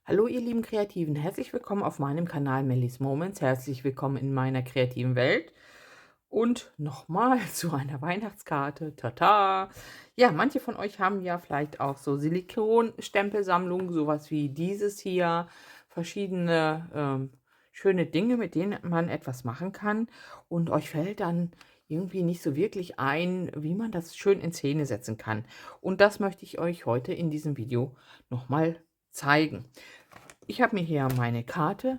Hallo ihr lieben Kreativen, herzlich willkommen auf meinem Kanal Mellies Moments, herzlich willkommen in meiner kreativen Welt und nochmal zu einer Weihnachtskarte, tata! Ja, manche von euch haben ja vielleicht auch so Silikonstempelsammlungen, sowas wie dieses hier, verschiedene schöne Dinge, mit denen man etwas machen kann und euch fällt dann irgendwie nicht so wirklich ein, wie man das schön in Szene setzen kann. Und das möchte ich euch heute in diesem Video nochmal zeigen. Ich habe mir hier meine Karte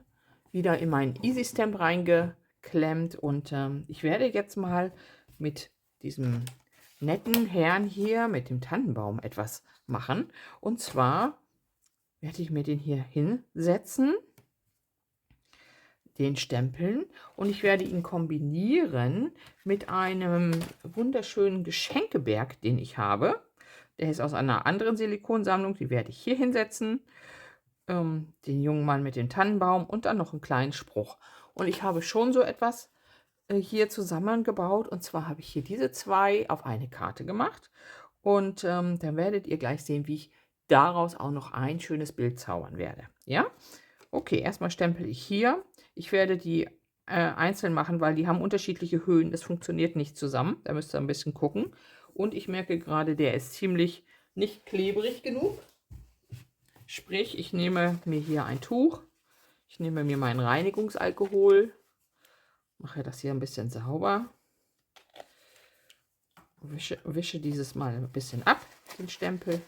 wieder in meinen Easy Stamp reingeklemmt und ich werde jetzt mal mit diesem netten Herrn hier mit dem Tannenbaum etwas machen. Und zwar werde ich mir den hier hinsetzen, den stempeln, und ich werde ihn kombinieren mit einem wunderschönen Geschenkeberg, den ich habe. Der ist aus einer anderen Silikonsammlung, die werde ich hier hinsetzen. Den jungen Mann mit dem Tannenbaum und dann noch einen kleinen Spruch. Und ich habe schon so etwas hier zusammengebaut. Und zwar habe ich hier diese zwei auf eine Karte gemacht. Und dann werdet ihr gleich sehen, wie ich daraus auch noch ein schönes Bild zaubern werde. Ja? Okay, erstmal stempel ich hier. Ich werde die einzeln machen, weil die haben unterschiedliche Höhen. Das funktioniert nicht zusammen. Da müsst ihr ein bisschen gucken. Und ich merke gerade, der ist ziemlich nicht klebrig genug. Sprich, ich nehme mir hier ein Tuch, ich nehme mir meinen Reinigungsalkohol, mache das hier ein bisschen sauber, wische dieses Mal ein bisschen ab, den Stempel,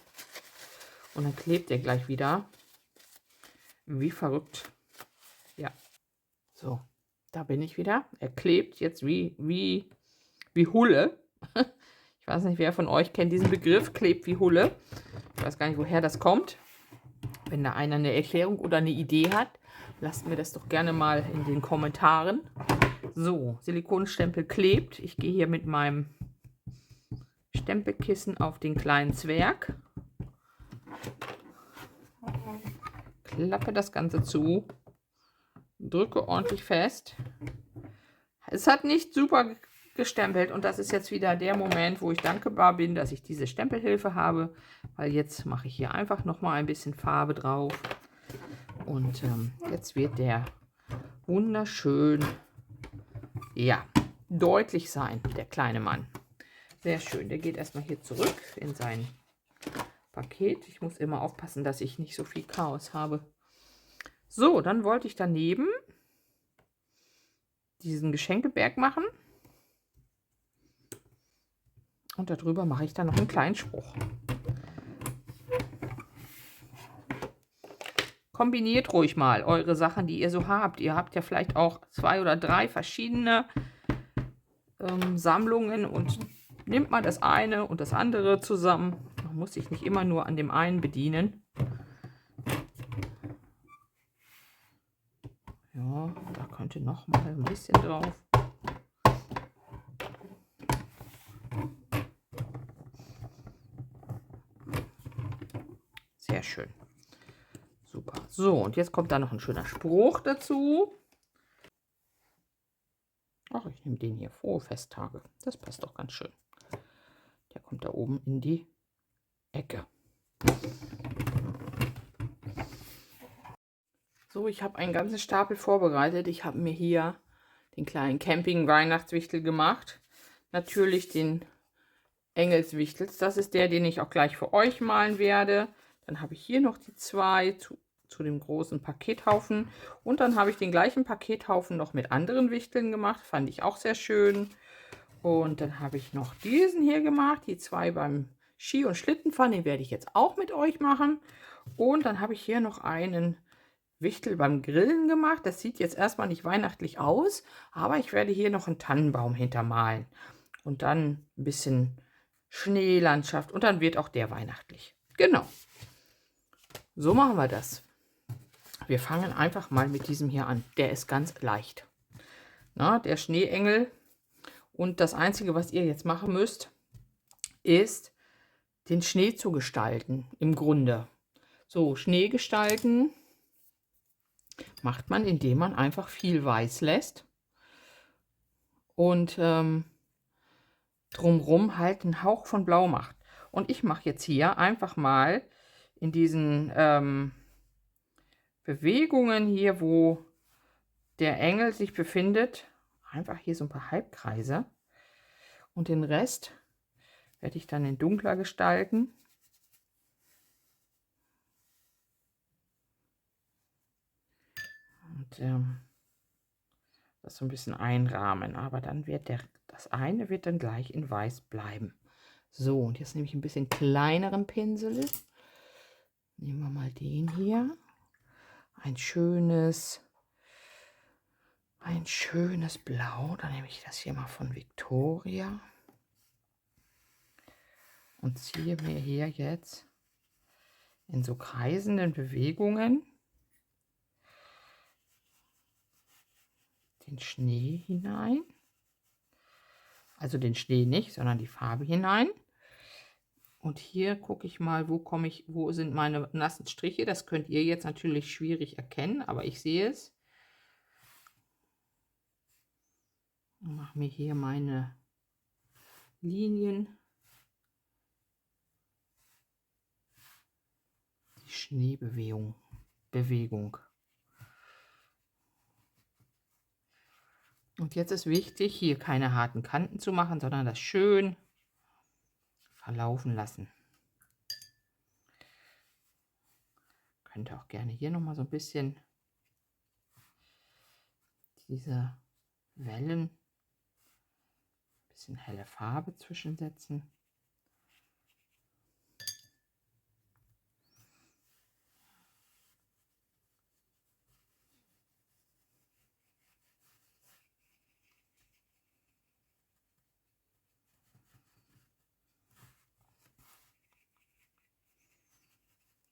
und dann klebt der gleich wieder wie verrückt. Ja, so, da bin ich wieder. Er klebt jetzt wie Hulle. Ich weiß nicht, wer von euch kennt diesen Begriff, klebt wie Hulle. Ich weiß gar nicht, woher das kommt. Wenn da einer eine Erklärung oder eine Idee hat, lasst mir das doch gerne mal in den Kommentaren. So, Silikonstempel klebt. Ich gehe hier mit meinem Stempelkissen auf den kleinen Zwerg. Klappe das Ganze zu. Drücke ordentlich fest. Es hat nicht super gestempelt und das ist jetzt wieder der Moment, wo ich dankbar bin, dass ich diese Stempelhilfe habe, weil jetzt mache ich hier einfach noch mal ein bisschen Farbe drauf. Und jetzt wird der wunderschön, ja, deutlich sein, der kleine Mann. Sehr schön. Der geht erstmal hier zurück in sein Paket. Ich muss immer aufpassen, dass ich nicht so viel Chaos habe. So, dann wollte ich daneben diesen Geschenkeberg machen. Und darüber mache ich dann noch einen kleinen Spruch. Kombiniert ruhig mal eure Sachen, die ihr so habt. Ihr habt ja vielleicht auch 2 oder 3 verschiedene Sammlungen und nehmt mal das eine und das andere zusammen. Man muss sich nicht immer nur an dem einen bedienen. Ja, da könnte noch mal ein bisschen drauf. Sehr schön. Super. So, und jetzt kommt da noch ein schöner Spruch dazu. Ach, ich nehme den hier. Frohe Festtage. Das passt doch ganz schön. Der kommt da oben in die Ecke. So, ich habe einen ganzen Stapel vorbereitet. Ich habe mir hier den kleinen Camping-Weihnachtswichtel gemacht. Natürlich den Engelswichtels. Das ist der, den ich auch gleich für euch malen werde. Dann habe ich hier noch die zwei zu dem großen Pakethaufen. Und dann habe ich den gleichen Pakethaufen noch mit anderen Wichteln gemacht. Fand ich auch sehr schön. Und dann habe ich noch diesen hier gemacht. Die zwei beim Ski- und Schlittenfahren. Den werde ich jetzt auch mit euch machen. Und dann habe ich hier noch einen Wichtel beim Grillen gemacht. Das sieht jetzt erstmal nicht weihnachtlich aus. Aber ich werde hier noch einen Tannenbaum hintermalen. Und dann ein bisschen Schneelandschaft. Und dann wird auch der weihnachtlich. Genau. So machen wir das. Wir fangen einfach mal mit diesem hier an. Der ist ganz leicht. Na, der Schneeengel. Und das Einzige, was ihr jetzt machen müsst, ist, den Schnee zu gestalten, im Grunde. So, Schnee gestalten macht man, indem man einfach viel weiß lässt. Und drumherum halt einen Hauch von Blau macht. Und ich mache jetzt hier einfach mal in diesen Bewegungen hier, wo der Engel sich befindet, einfach hier so ein paar Halbkreise. Und den Rest werde ich dann in dunkler gestalten. Und das so ein bisschen einrahmen. Aber dann wird das eine wird dann gleich in weiß bleiben. So, und jetzt nehme ich ein bisschen kleineren Pinsel. Nehmen wir mal den hier. Ein schönes Blau. Dann nehme ich das hier mal von Victoria. Und ziehe mir hier jetzt in so kreisenden Bewegungen den Schnee hinein. Also den Schnee nicht, sondern die Farbe hinein. Und hier gucke ich mal, wo sind meine nassen Striche. Das könnt ihr jetzt natürlich schwierig erkennen, aber ich sehe es. Und mache mir hier meine Linien. Die Schneebewegung. Und jetzt ist wichtig, hier keine harten Kanten zu machen, sondern das schön verlaufen lassen. Könnt ihr auch gerne hier noch mal so ein bisschen diese Wellen, ein bisschen helle Farbe zwischensetzen.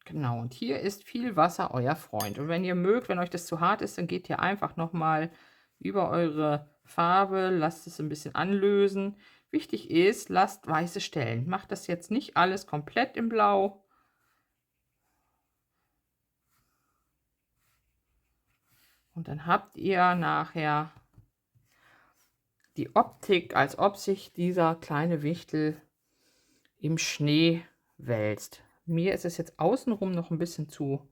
Genau, und hier ist viel Wasser euer Freund. Und wenn ihr mögt, wenn euch das zu hart ist, dann geht ihr einfach nochmal über eure Farbe, lasst es ein bisschen anlösen. Wichtig ist, lasst weiße Stellen. Macht das jetzt nicht alles komplett im Blau. Und dann habt ihr nachher die Optik, als ob sich dieser kleine Wichtel im Schnee wälzt. Mir ist es jetzt außenrum noch ein bisschen zu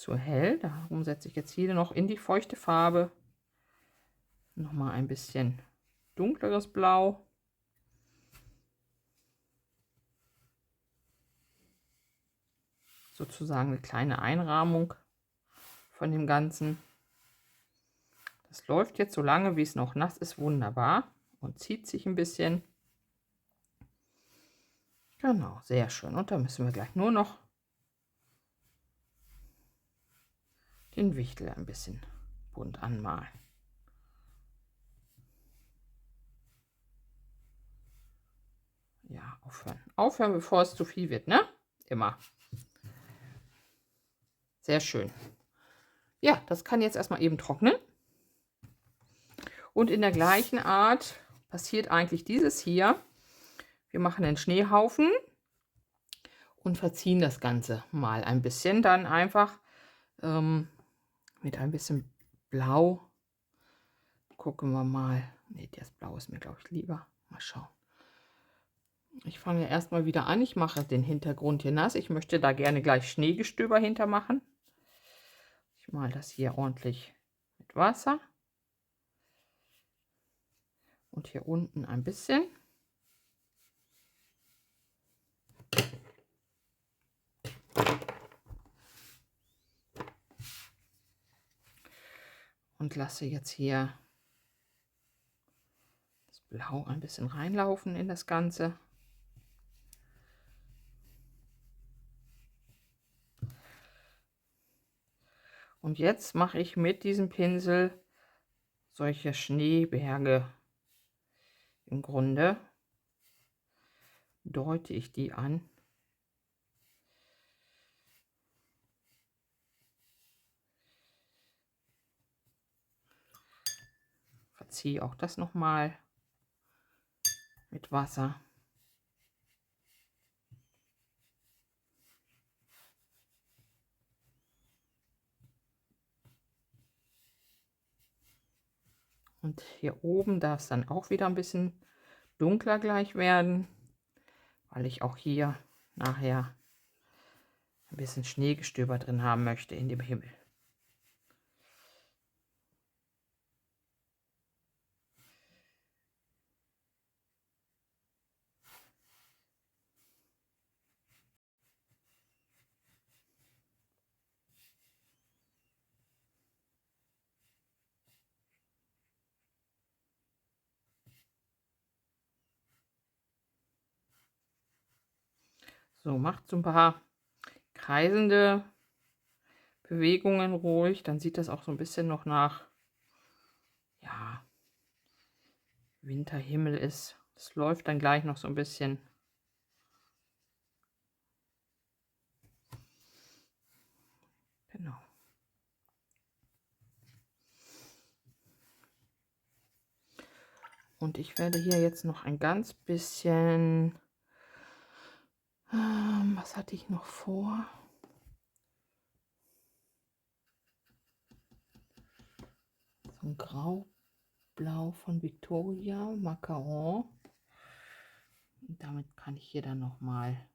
hell. Darum setze ich jetzt hier noch in die feuchte Farbe noch mal ein bisschen dunkleres Blau. Sozusagen eine kleine Einrahmung von dem Ganzen. Das läuft jetzt so lange, wie es noch nass ist, wunderbar und zieht sich ein bisschen. Genau, sehr schön. Und da müssen wir gleich nur noch den Wichtel ein bisschen bunt anmalen. Ja, aufhören. Aufhören, bevor es zu viel wird, ne? Immer. Sehr schön. Ja, das kann jetzt erstmal eben trocknen. Und in der gleichen Art passiert eigentlich dieses hier. Wir machen einen Schneehaufen und verziehen das Ganze mal ein bisschen. Dann einfach mit ein bisschen Blau. Gucken wir mal. Ne, das Blau ist mir, glaube ich, lieber. Mal schauen. Ich fange erstmal wieder an. Ich mache den Hintergrund hier nass. Ich möchte da gerne gleich Schneegestöber hinter machen. Ich male das hier ordentlich mit Wasser. Und hier unten ein bisschen. Und lasse jetzt hier das Blau ein bisschen reinlaufen in das Ganze. Und jetzt mache ich mit diesem Pinsel solche Schneeberge. Im Grunde deute ich die an. Verziehe auch das nochmal mit Wasser. Und hier oben darf es dann auch wieder ein bisschen dunkler gleich werden, weil ich auch hier nachher ein bisschen Schneegestöber drin haben möchte in dem Himmel. So, macht so ein paar kreisende Bewegungen ruhig, dann sieht das auch so ein bisschen noch nach, ja, Winterhimmel ist. Es läuft dann gleich noch so ein bisschen. Genau. Und ich werde hier jetzt noch ein ganz bisschen, was hatte ich noch vor? So ein Grau-Blau von Victoria, Macaron. Und damit kann ich hier dann noch mal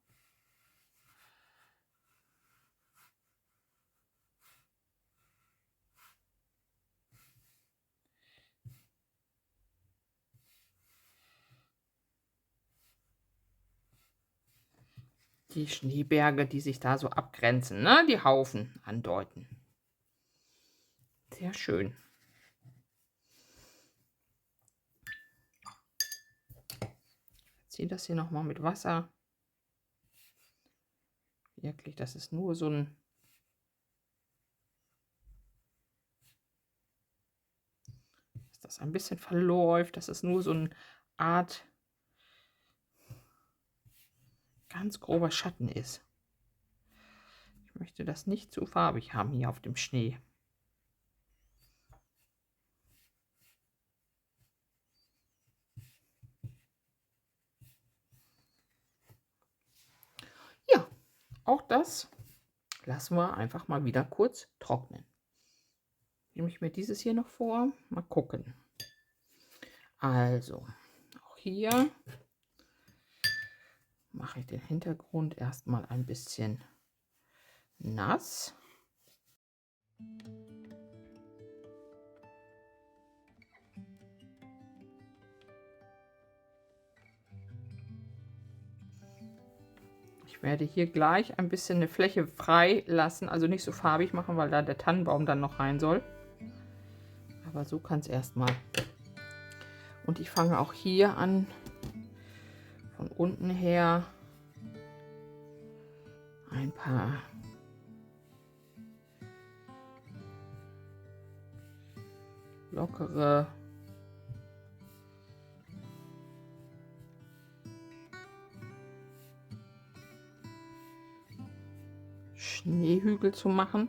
die Schneeberge, die sich da so abgrenzen, ne? Die Haufen andeuten. Sehr schön. Ich ziehe das hier noch mal mit Wasser. Wirklich, das ist nur so ein, dass das ein bisschen verläuft. Das ist nur so eine Art ganz grober Schatten ist. Ich möchte das nicht zu farbig haben hier auf dem Schnee. Ja, auch das lassen wir einfach mal wieder kurz trocknen. Nehme ich mir dieses hier noch vor. Mal gucken. Also, auch hier mache ich den Hintergrund erstmal ein bisschen nass. Ich werde hier gleich ein bisschen eine Fläche frei lassen, also nicht so farbig machen, weil da der Tannenbaum dann noch rein soll. Aber so kann es erstmal. Und ich fange auch hier an, von unten her ein paar lockere Schneehügel zu machen.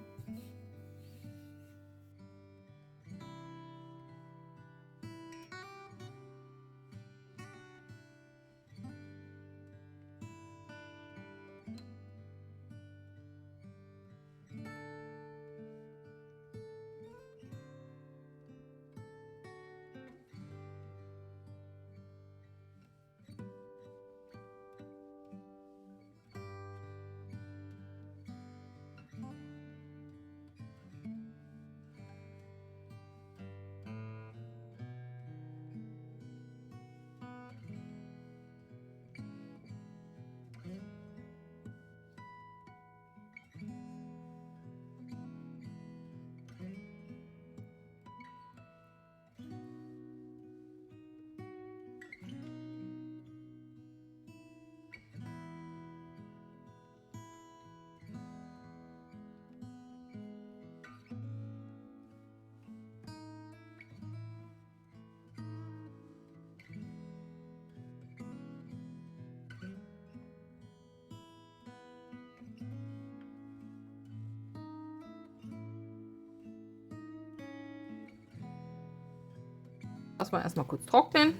Lassen wir erstmal kurz trocknen.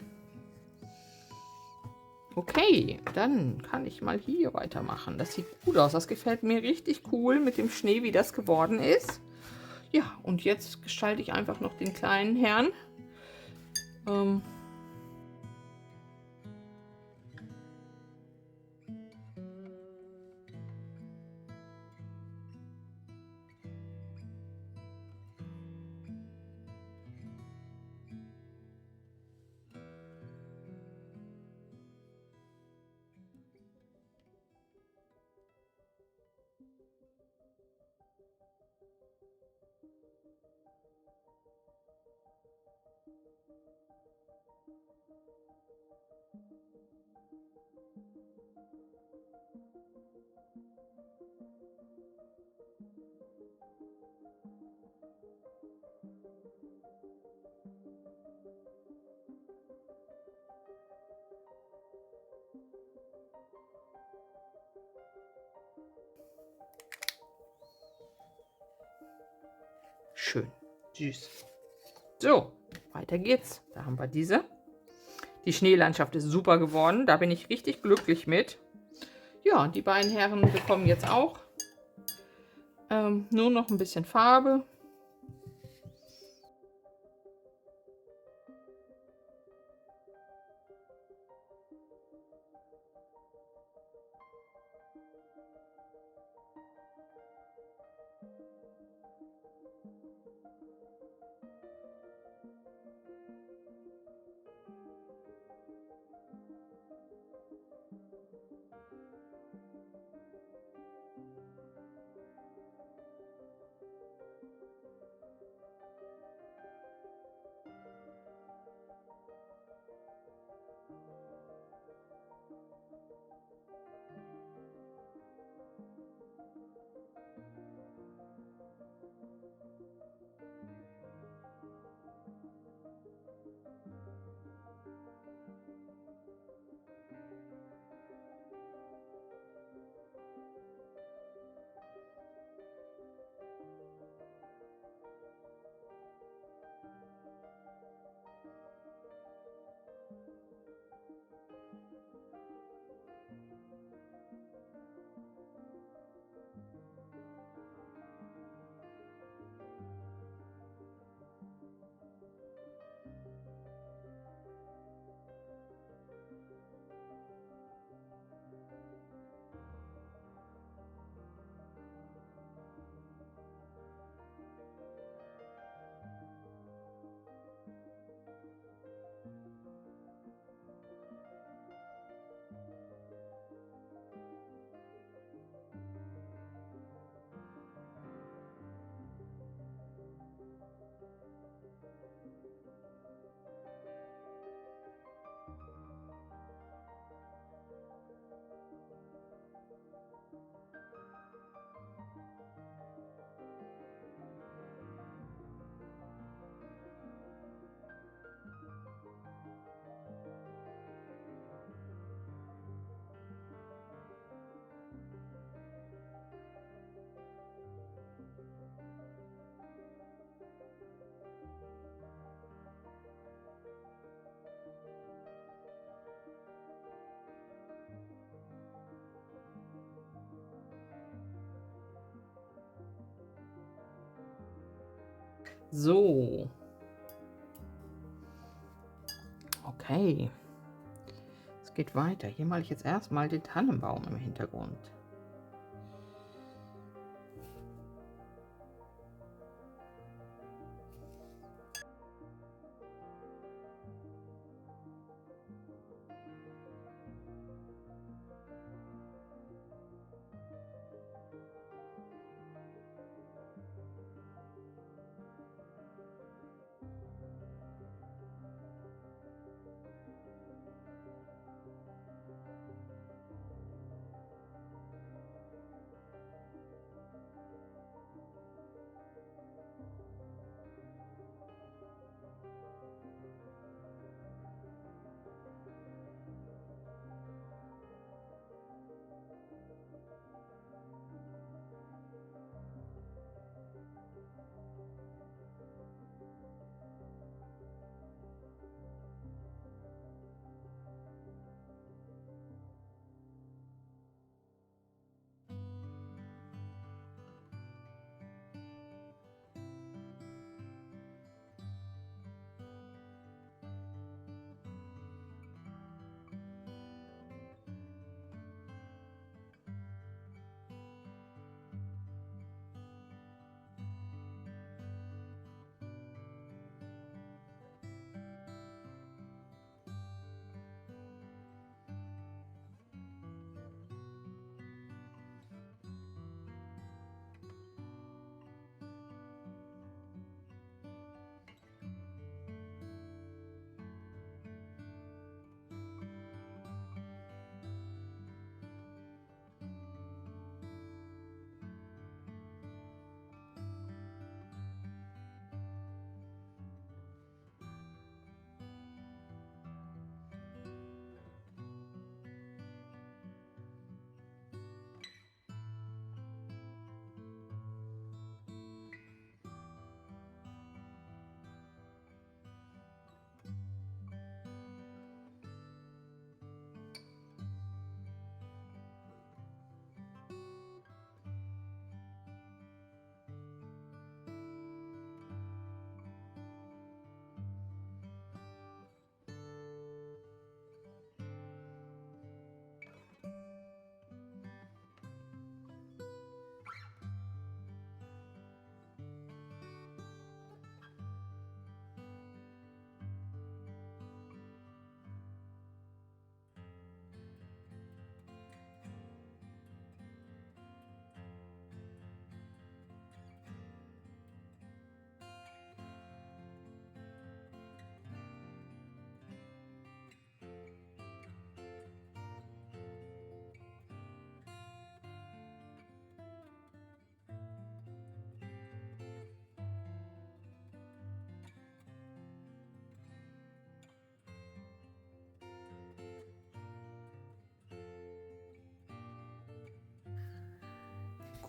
Okay, dann kann ich mal hier weitermachen. Das sieht gut aus. Das gefällt mir richtig cool mit dem Schnee, wie das geworden ist. Ja, und jetzt gestalte ich einfach noch den kleinen Herrn. Schön, süß. So, weiter geht's. Da haben wir diese. Die Schneelandschaft ist super geworden. Da bin ich richtig glücklich mit. Ja, und die beiden Herren bekommen jetzt auch nur noch ein bisschen Farbe. So. Okay. Es geht weiter. Hier male ich jetzt erstmal den Tannenbaum im Hintergrund.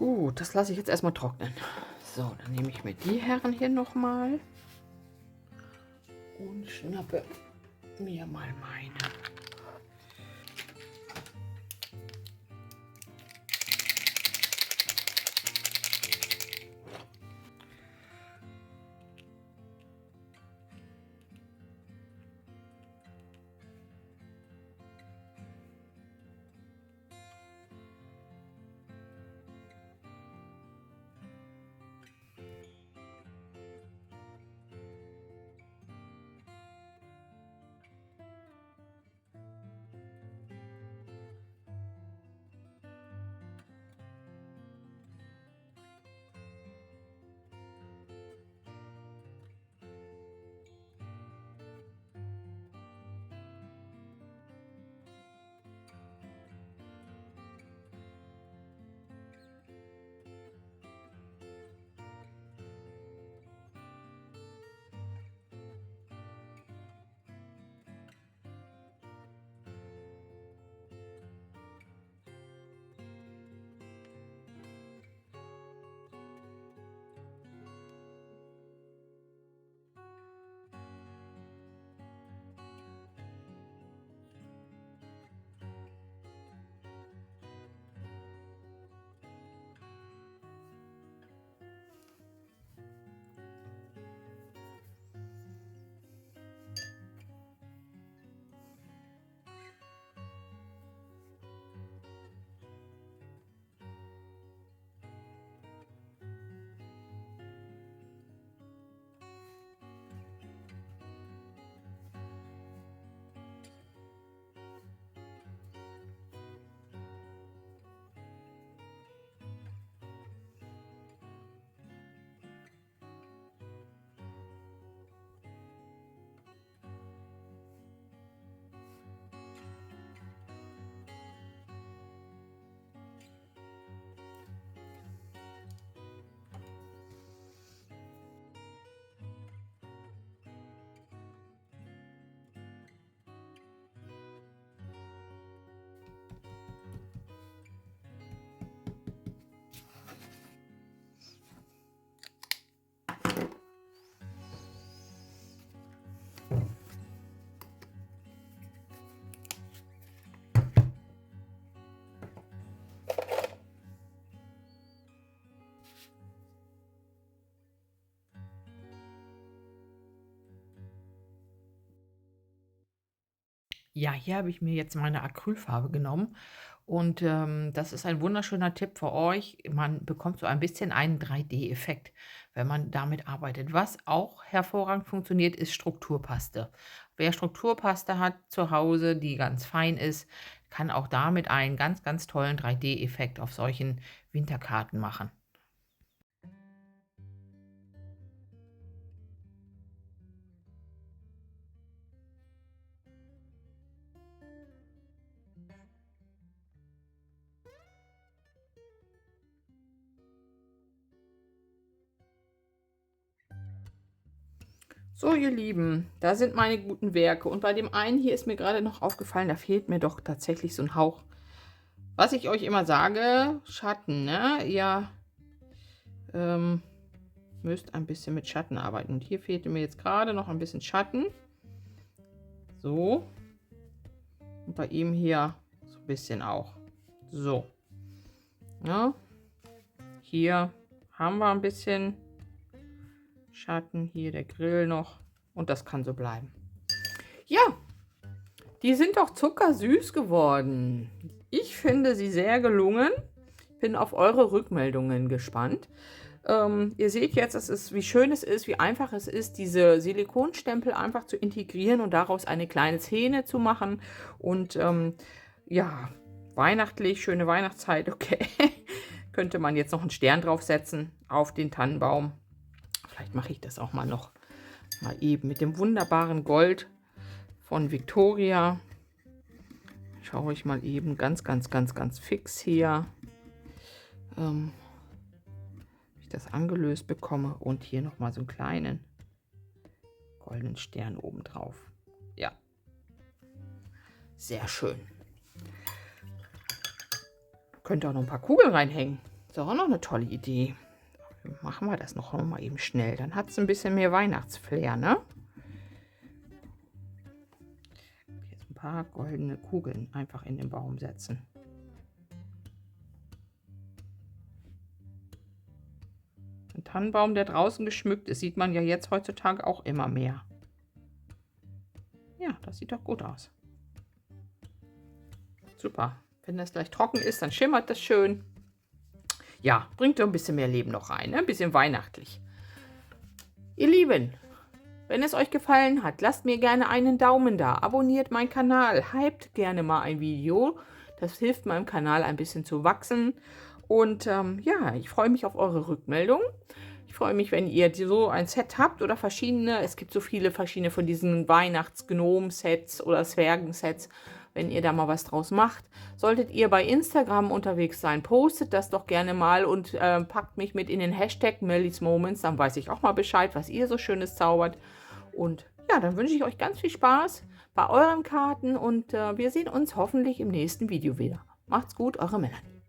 Gut, das lasse ich jetzt erstmal trocknen. So, dann nehme ich mir die Herren hier nochmal und schnappe mir mal meine. Ja, hier habe ich mir jetzt meine Acrylfarbe genommen und das ist ein wunderschöner Tipp für euch. Man bekommt so ein bisschen einen 3D-Effekt, wenn man damit arbeitet. Was auch hervorragend funktioniert, ist Strukturpaste. Wer Strukturpaste hat zu Hause, die ganz fein ist, kann auch damit einen ganz, ganz tollen 3D-Effekt auf solchen Winterkarten machen. So, ihr Lieben, da sind meine guten Werke. Und bei dem einen hier ist mir gerade noch aufgefallen, da fehlt mir doch tatsächlich so ein Hauch. Was ich euch immer sage, Schatten, ne? Ihr müsst ein bisschen mit Schatten arbeiten. Und hier fehlte mir jetzt gerade noch ein bisschen Schatten. So. Und bei ihm hier so ein bisschen auch. So. Ja. Hier haben wir ein bisschen Schatten. Hier der Grill noch. Und das kann so bleiben. Ja. Die sind doch zuckersüß geworden. Ich finde sie sehr gelungen. Bin auf eure Rückmeldungen gespannt. Ihr seht jetzt, wie schön es ist, wie einfach es ist, diese Silikonstempel einfach zu integrieren und daraus eine kleine Szene zu machen. Und ja, weihnachtlich, schöne Weihnachtszeit, okay. Könnte man jetzt noch einen Stern draufsetzen auf den Tannenbaum. Vielleicht mache ich das auch mal noch mal eben mit dem wunderbaren Gold von Victoria. Schaue ich mal eben ganz fix hier. Das angelöst bekomme und hier noch mal so einen kleinen goldenen Stern oben drauf. Ja, sehr schön. Könnt ihr auch noch ein paar Kugeln reinhängen. ist auch noch eine tolle Idee. Machen wir das noch mal eben schnell. Dann hat es ein bisschen mehr Weihnachtsflair, ne? Jetzt ein paar goldene Kugeln einfach in den Baum setzen. Ein Tannenbaum, der draußen geschmückt ist, sieht man ja jetzt heutzutage auch immer mehr. Ja, das sieht doch gut aus. Super. Wenn das gleich trocken ist, dann schimmert das schön. Ja, bringt so ein bisschen mehr Leben noch rein, ne? Ein bisschen weihnachtlich. Ihr Lieben, wenn es euch gefallen hat, lasst mir gerne einen Daumen da. Abonniert meinen Kanal. Hypt gerne mal ein Video. Das hilft meinem Kanal ein bisschen zu wachsen. Und ja, ich freue mich auf eure Rückmeldung. Ich freue mich, wenn ihr so ein Set habt oder verschiedene. Es gibt so viele verschiedene von diesen Weihnachts-Gnom-Sets oder Zwergen-Sets. Wenn ihr da mal was draus macht. Solltet ihr bei Instagram unterwegs sein, postet das doch gerne mal und packt mich mit in den Hashtag Mellies Moments. Dann weiß ich auch mal Bescheid, was ihr so Schönes zaubert. Und ja, dann wünsche ich euch ganz viel Spaß bei euren Karten und wir sehen uns hoffentlich im nächsten Video wieder. Macht's gut, eure Melanie.